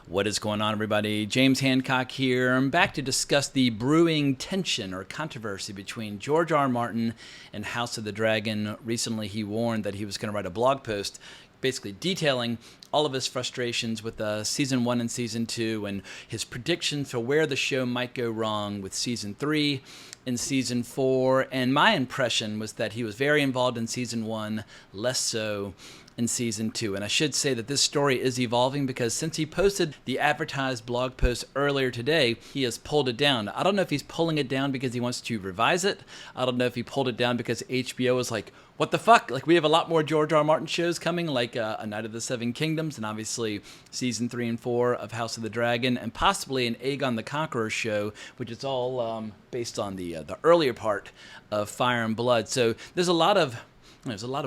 What is going on, everybody? James Hancock here. I'm back to discuss the brewing tension or controversy between George R. R. Martin and House of the Dragon. Recently, he warned that he was going to write a blog post basically detailing all of his frustrations with Season 1 and Season 2 and his predictions for where the show might go wrong with Season 3 and Season 4. And my impression was that he was very involved in Season 1, less so in Season 2. And I should say that this story is evolving because since he posted the advertised blog post earlier today, he has pulled it down. I don't know if he's pulling it down because he wants to revise it. I don't know if he pulled it down because HBO is like, what the fuck? Like, we have a lot more George R. R. Martin shows coming, like A Night of the Seven Kingdoms, and obviously Season 3 and 4 of House of the Dragon, and possibly an Aegon the Conqueror show, which is all based on the earlier part of Fire and Blood. So there's a lot of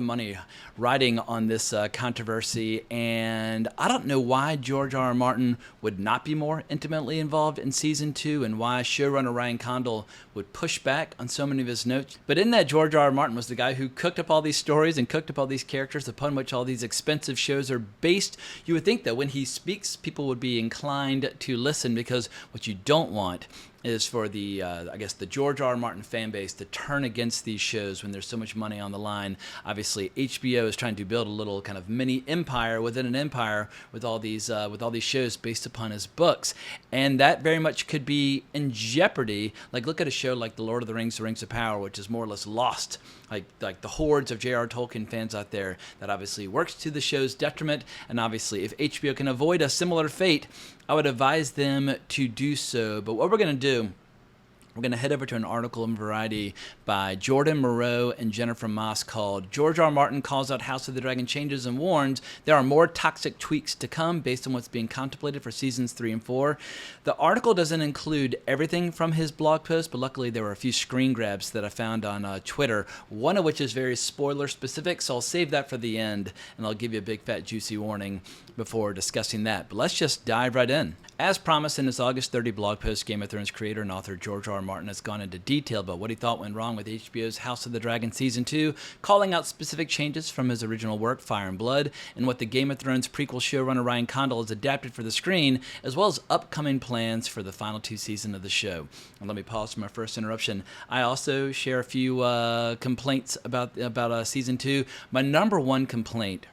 money riding on this controversy, and I don't know why George R. R. Martin would not be more intimately involved in Season 2 and why showrunner Ryan Condal would push back on so many of his notes. But in that, George R. R. Martin was the guy who cooked up all these stories and cooked up all these characters upon which all these expensive shows are based. You would think that when he speaks, people would be inclined to listen, because what you don't want is for the George R. R. Martin fan base to turn against these shows when there's so much money on the line. Obviously, HBO is trying to build a little kind of mini empire within an empire with all these shows based upon his books, and that very much could be in jeopardy. Like, look at a show like The Lord of the Rings of Power, which is more or less lost. Like the hordes of J.R. Tolkien fans out there, that obviously works to the show's detriment. And obviously, if HBO can avoid a similar fate, I would advise them to do so. But what we're going to do, we're going to head over to an article in Variety by Jordan Moreau and Jennifer Moss called "George R. R. Martin Calls Out House of the Dragon Changes and Warns There Are More Toxic Tweaks to Come Based on What's Being Contemplated for Seasons 3 and 4. The article doesn't include everything from his blog post, but luckily there were a few screen grabs that I found on Twitter, one of which is very spoiler specific, so I'll save that for the end, and I'll give you a big fat juicy warning before discussing that. But let's just dive right in. As promised in his August 30 blog post, Game of Thrones creator and author George R. R. Martin has gone into detail about what he thought went wrong with HBO's House of the Dragon Season 2, calling out specific changes from his original work, Fire and Blood, and what the Game of Thrones prequel showrunner Ryan Condal has adapted for the screen, as well as upcoming plans for the final 2 seasons of the show. And let me pause for my first interruption. I also share a few complaints about Season 2. My number one complaint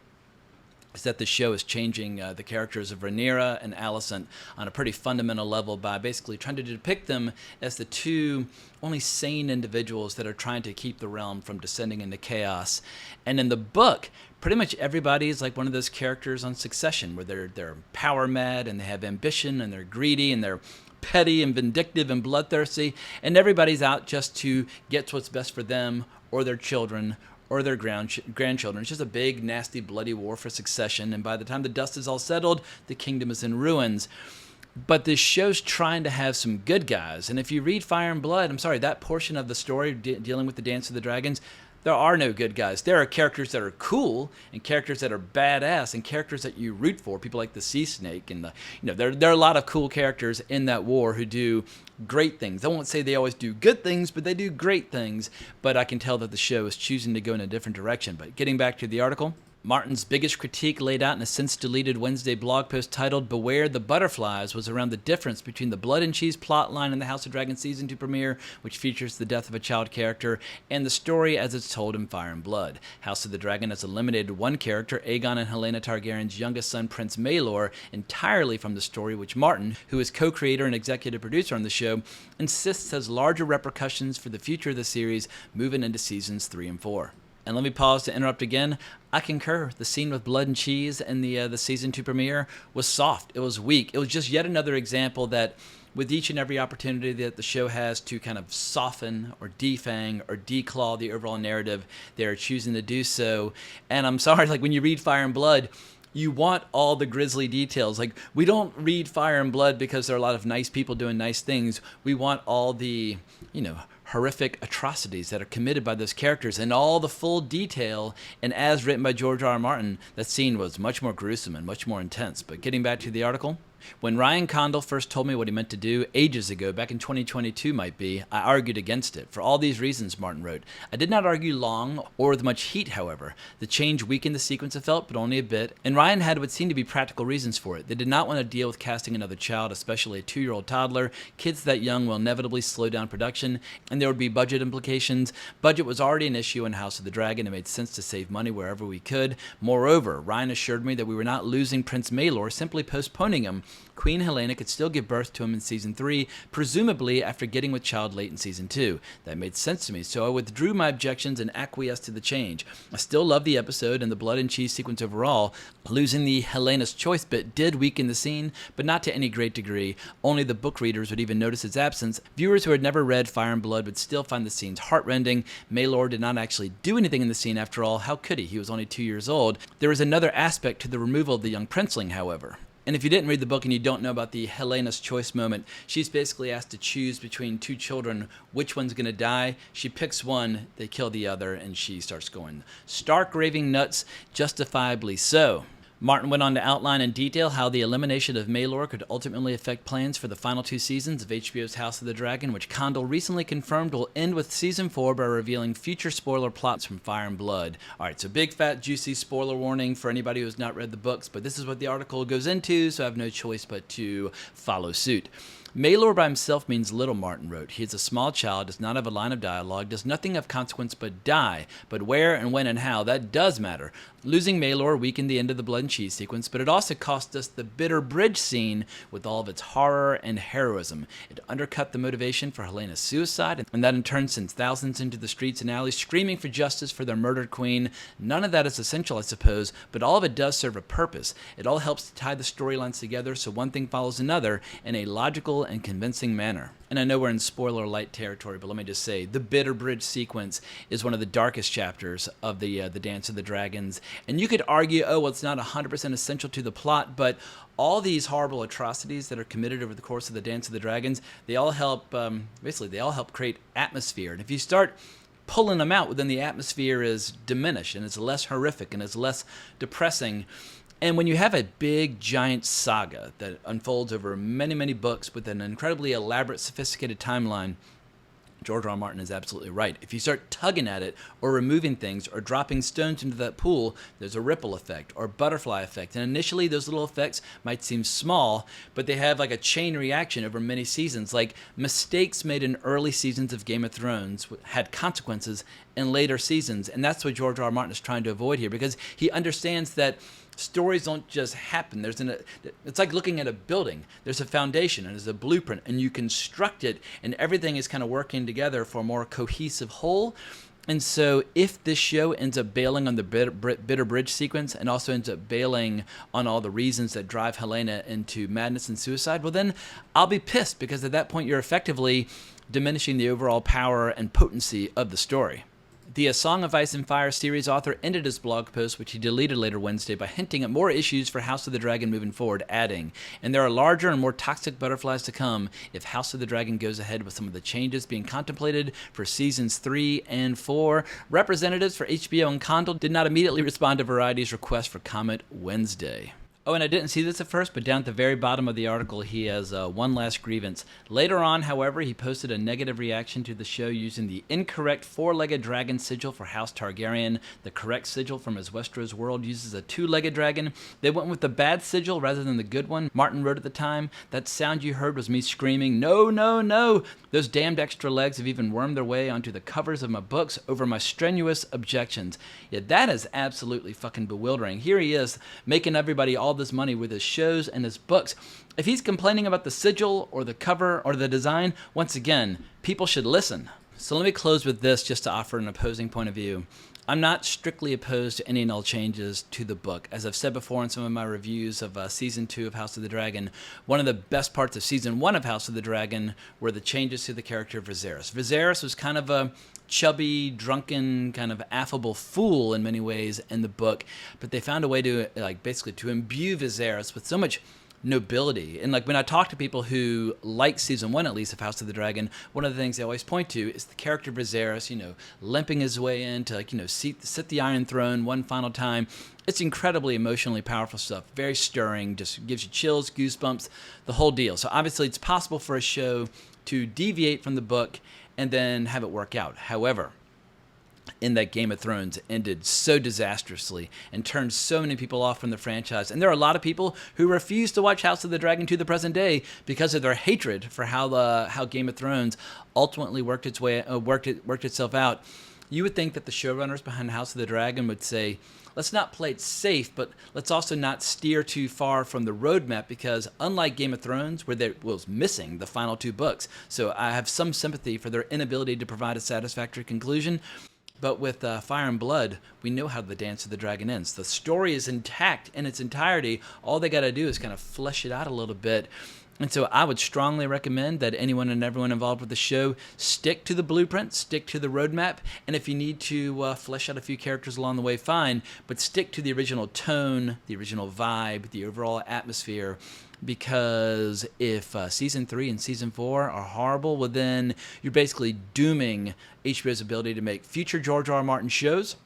is that the show is changing the characters of Rhaenyra and Alicent on a pretty fundamental level by basically trying to depict them as the two only sane individuals that are trying to keep the realm from descending into chaos. And in the book, pretty much everybody is like one of those characters on Succession, where they're power mad and they have ambition and they're greedy and they're petty and vindictive and bloodthirsty, and everybody's out just to get what's best for them or their children or their grandchildren. It's just a big, nasty, bloody war for succession, and by the time the dust is all settled, the kingdom is in ruins. But this show's trying to have some good guys, and if you read Fire and Blood, that portion of the story dealing with the Dance of the Dragons, there are no good guys. There are characters that are cool and characters that are badass and characters that you root for. People like the Sea Snake and there are a lot of cool characters in that war who do great things. I won't say they always do good things, but they do great things. But I can tell that the show is choosing to go in a different direction. But getting back to the article, Martin's biggest critique, laid out in a since-deleted Wednesday blog post titled "Beware the Butterflies," was around the difference between the Blood and Cheese plotline in the House of Dragon Season 2 premiere, which features the death of a child character, and the story as it's told in Fire and Blood. House of the Dragon has eliminated one character, Aegon and Helena Targaryen's youngest son, Prince Maelor, entirely from the story, which Martin, who is co-creator and executive producer on the show, insists has larger repercussions for the future of the series moving into Seasons 3 and 4. And let me pause to interrupt again. I concur. The scene with Blood and Cheese in the Season 2 premiere was soft. It was weak. It was just yet another example that with each and every opportunity that the show has to kind of soften or defang or declaw the overall narrative, they're choosing to do so. And I'm sorry, like when you read Fire and Blood, you want all the grisly details. Like, we don't read Fire and Blood because there are a lot of nice people doing nice things. We want all the, horrific atrocities that are committed by those characters and all the full detail. And as written by George R. R. Martin, that scene was much more gruesome and much more intense. But getting back to the article, When Ryan Condal first told me what he meant to do ages ago, back in 2022 might be, I argued against it. For all these reasons, Martin wrote. I did not argue long or with much heat, however. The change weakened the sequence I felt, but only a bit, and Ryan had what seemed to be practical reasons for it. They did not want to deal with casting another child, especially a 2-year-old toddler. Kids that young will inevitably slow down production, and there would be budget implications. Budget was already an issue in House of the Dragon. It made sense to save money wherever we could. Moreover, Ryan assured me that we were not losing Prince Maelor, simply postponing him. Queen Helena could still give birth to him in Season 3, presumably after getting with child late in Season 2. That made sense to me, so I withdrew my objections and acquiesced to the change. I still love the episode and the blood and cheese sequence overall. Losing the Helena's choice bit did weaken the scene, but not to any great degree. Only the book readers would even notice its absence. Viewers who had never read Fire and Blood would still find the scenes heartrending. Maelor did not actually do anything in the scene after all. How could he? He was only 2 years old. There is another aspect to the removal of the young princeling, however. And if you didn't read the book and you don't know about the Helena's choice moment, she's basically asked to choose between two children, which one's going to die. She picks one, they kill the other, and she starts going stark raving nuts, justifiably so. Martin went on to outline in detail how the elimination of Maelor could ultimately affect plans for the final 2 seasons of HBO's House of the Dragon, which Condal recently confirmed will end with Season 4 by revealing future spoiler plots from Fire and Blood. Alright, so big fat juicy spoiler warning for anybody who has not read the books, but this is what the article goes into, so I have no choice but to follow suit. Maelor by himself means little, Martin wrote. He is a small child, does not have a line of dialogue, does nothing of consequence but die. But where and when and how, that does matter. Losing Maelor weakened the end of the blood and cheese sequence, but it also cost us the bitter bridge scene with all of its horror and heroism. It undercut the motivation for Helena's suicide, and that in turn sends thousands into the streets and alleys screaming for justice for their murdered queen. None of that is essential, I suppose, but all of it does serve a purpose. It all helps to tie the storylines together so one thing follows another in a logical and convincing manner. And I know we're in spoiler light territory, but let me just say, the Bitter Bridge sequence is one of the darkest chapters of the Dance of the Dragons. And you could argue, oh, well, it's not 100% essential to the plot, but all these horrible atrocities that are committed over the course of the Dance of the Dragons, they all help, they all help create atmosphere. And if you start pulling them out, well, then the atmosphere is diminished, and it's less horrific, and it's less depressing. And when you have a big, giant saga that unfolds over many, many books with an incredibly elaborate, sophisticated timeline, George R. Martin is absolutely right. If you start tugging at it or removing things or dropping stones into that pool, there's a ripple effect or butterfly effect. And initially, those little effects might seem small, but they have like a chain reaction over many seasons. Like mistakes made in early seasons of Game of Thrones had consequences in later seasons. And that's what George R. Martin is trying to avoid here, because he understands that stories don't just happen. It's like looking at a building. There's a foundation and there's a blueprint, and you construct it, and everything is kind of working together for a more cohesive whole. And so if this show ends up bailing on the bitter bridge sequence and also ends up bailing on all the reasons that drive Helena into madness and suicide, well then I'll be pissed, because at that point you're effectively diminishing the overall power and potency of the story. The A Song of Ice and Fire series author ended his blog post, which he deleted later Wednesday, by hinting at more issues for House of the Dragon moving forward, adding, "And there are larger and more toxic butterflies to come if House of the Dragon goes ahead with some of the changes being contemplated for Seasons 3 and 4. Representatives for HBO and Condal did not immediately respond to Variety's request for comment Wednesday. Oh, and I didn't see this at first, but down at the very bottom of the article, he has one last grievance. Later on, however, he posted a negative reaction to the show using the incorrect 4-legged dragon sigil for House Targaryen. The correct sigil from his Westeros world uses a 2-legged dragon. They went with the bad sigil rather than the good one. Martin wrote at the time, "That sound you heard was me screaming, 'No, no, no!' Those damned extra legs have even wormed their way onto the covers of my books over my strenuous objections." Yeah, that is absolutely fucking bewildering. Here he is, making everybody all this money with his shows and his books. If he's complaining about the sigil or the cover or the design, once again, people should listen. So let me close with this just to offer an opposing point of view. I'm not strictly opposed to any and all changes to the book. As I've said before in some of my reviews of Season 2 of House of the Dragon, one of the best parts of Season 1 of House of the Dragon were the changes to the character of Viserys. Viserys was kind of a chubby, drunken, kind of affable fool in many ways in the book, but they found a way to basically to imbue Viserys with so much nobility. And like when I talk to people who like season 1 at least of House of the Dragon, one of the things they always point to is the character Viserys, limping his way in to sit the Iron Throne one final time. It's incredibly emotionally powerful stuff, very stirring, just gives you chills, goosebumps, the whole deal. So obviously it's possible for a show to deviate from the book and then have it work out. However, in that Game of Thrones ended so disastrously and turned so many people off from the franchise. And there are a lot of people who refuse to watch House of the Dragon to the present day because of their hatred for how Game of Thrones ultimately worked itself out. You would think that the showrunners behind House of the Dragon would say, let's not play it safe, but let's also not steer too far from the roadmap, because unlike Game of Thrones, where there was missing the final 2 books, so I have some sympathy for their inability to provide a satisfactory conclusion. But with Fire and Blood, we know how the Dance of the Dragon ends. The story is intact in its entirety. All they got to do is kind of flesh it out a little bit. And so I would strongly recommend that anyone and everyone involved with the show stick to the blueprint, stick to the roadmap, and if you need to flesh out a few characters along the way, fine, but stick to the original tone, the original vibe, the overall atmosphere, because if Season 3 and Season 4 are horrible, well then you're basically dooming HBO's ability to make future George R. R. Martin shows.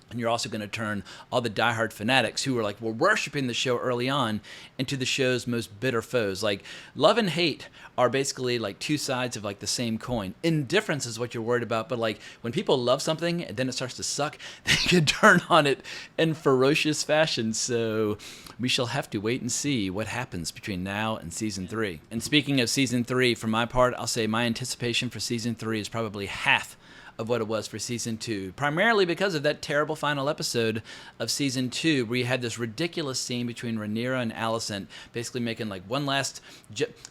And you're also going to turn all the diehard fanatics who were worshiping the show early on into the show's most bitter foes. Like, love and hate are basically like two sides of the same coin. Indifference is what you're worried about, but when people love something and then it starts to suck, they can turn on it in ferocious fashion. So we shall have to wait and see what happens between now and Season 3. And speaking of Season 3, for my part, I'll say my anticipation for Season 3 is probably half of what it was for Season 2, primarily because of that terrible final episode of Season 2, where you had this ridiculous scene between Rhaenyra and Alicent, basically making one last...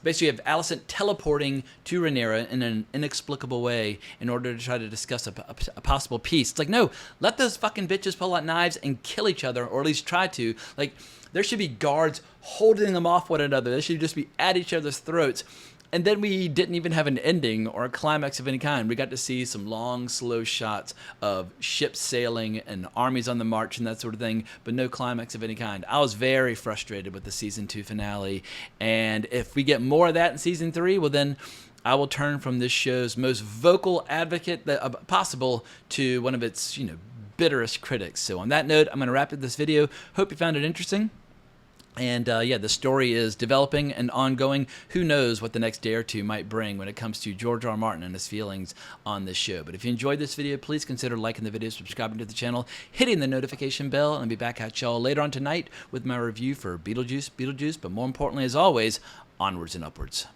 Basically, you have Alicent teleporting to Rhaenyra in an inexplicable way in order to try to discuss a possible peace. It's no, let those fucking bitches pull out knives and kill each other, or at least try to. There should be guards holding them off one another. They should just be at each other's throats. And then we didn't even have an ending or a climax of any kind. We got to see some long, slow shots of ships sailing and armies on the march and that sort of thing, but no climax of any kind. I was very frustrated with the Season 2 finale. And if we get more of that in Season 3, well then I will turn from this show's most vocal advocate possible to one of its bitterest critics. So on that note, I'm going to wrap up this video. Hope you found it interesting. And the story is developing and ongoing. Who knows what the next day or two might bring when it comes to George R. R. Martin and his feelings on this show. But if you enjoyed this video, please consider liking the video, subscribing to the channel, hitting the notification bell, and I'll be back at y'all later on tonight with my review for Beetlejuice. But more importantly, as always, onwards and upwards.